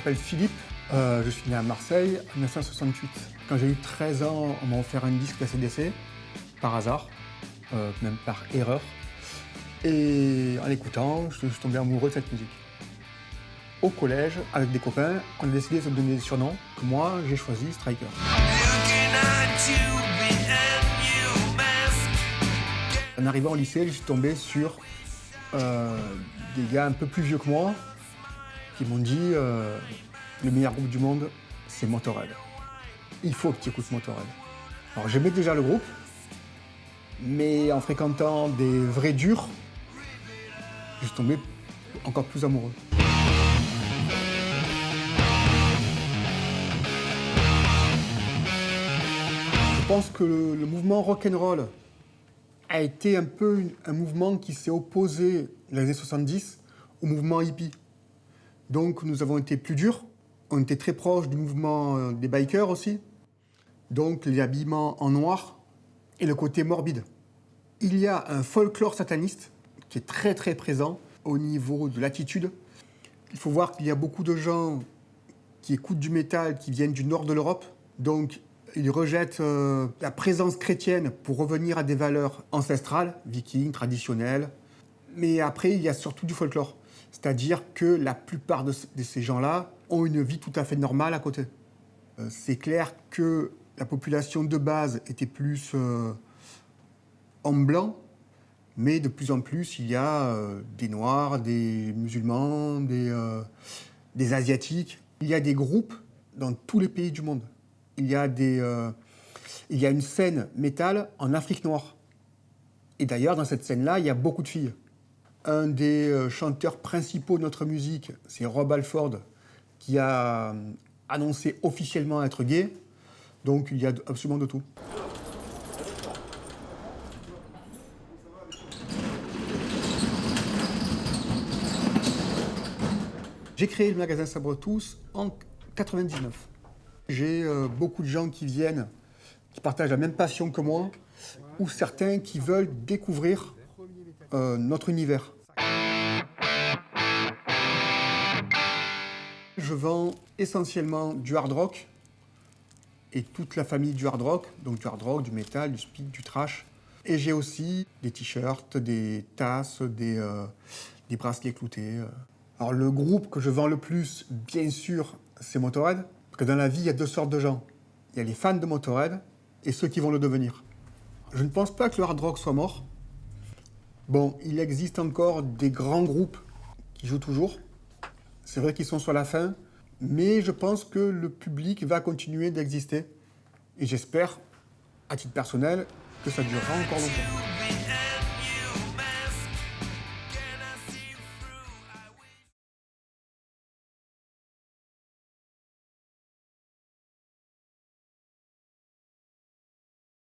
m'appelle Philippe, je suis né à Marseille en 1968. Quand j'ai eu 13 ans, on m'a offert un disque d'ACDC, par hasard, même par erreur. Et en l'écoutant, je suis tombé amoureux de cette musique. Au collège, avec des copains, on a décidé de se donner des surnoms. Moi, j'ai choisi Striker. En arrivant au lycée, je suis tombé sur des gars un peu plus vieux que moi qui m'ont dit le meilleur groupe du monde, c'est Motörhead. Il faut que tu écoutes Motörhead. Alors j'aimais déjà le groupe, mais en fréquentant des vrais durs, je suis tombé encore plus amoureux. Je pense que le mouvement rock'n'roll a été un peu un mouvement qui s'est opposé dans les années 70 au mouvement hippie. Donc nous avons été plus durs, on était très proches du mouvement des bikers aussi, donc les habillements en noir et le côté morbide. Il y a un folklore sataniste qui est très très présent au niveau de l'attitude. Il faut voir qu'il y a beaucoup de gens qui écoutent du métal qui viennent du nord de l'Europe, donc ils rejettent la présence chrétienne pour revenir à des valeurs ancestrales, vikings, traditionnelles. Mais après, il y a surtout du folklore. C'est-à-dire que la plupart de ces gens-là ont une vie tout à fait normale à côté. C'est clair que la population de base était plus homme blanc, mais de plus en plus, il y a des Noirs, des musulmans, des Asiatiques. Il y a des groupes dans tous les pays du monde. Il y a une scène métal en Afrique noire. Et d'ailleurs, dans cette scène-là, il y a beaucoup de filles. Un des chanteurs principaux de notre musique, c'est Rob Halford, qui a annoncé officiellement être gay. Donc il y a absolument de tout. J'ai créé le magasin Sabretooth en 99. J'ai beaucoup de gens qui viennent, qui partagent la même passion que moi, ou certains qui veulent découvrir notre univers. Je vends essentiellement du hard rock et toute la famille du hard rock, donc du hard rock, du metal, du speed, du thrash. Et j'ai aussi des t-shirts, des tasses, des bracelets cloutés. Alors le groupe que je vends le plus, bien sûr, c'est Motörhead. Parce que dans la vie, il y a deux sortes de gens. Il y a les fans de Motörhead et ceux qui vont le devenir. Je ne pense pas que le hard rock soit mort. Bon, il existe encore des grands groupes qui jouent toujours. C'est vrai qu'ils sont sur la fin, mais je pense que le public va continuer d'exister. Et j'espère, à titre personnel, que ça durera encore longtemps.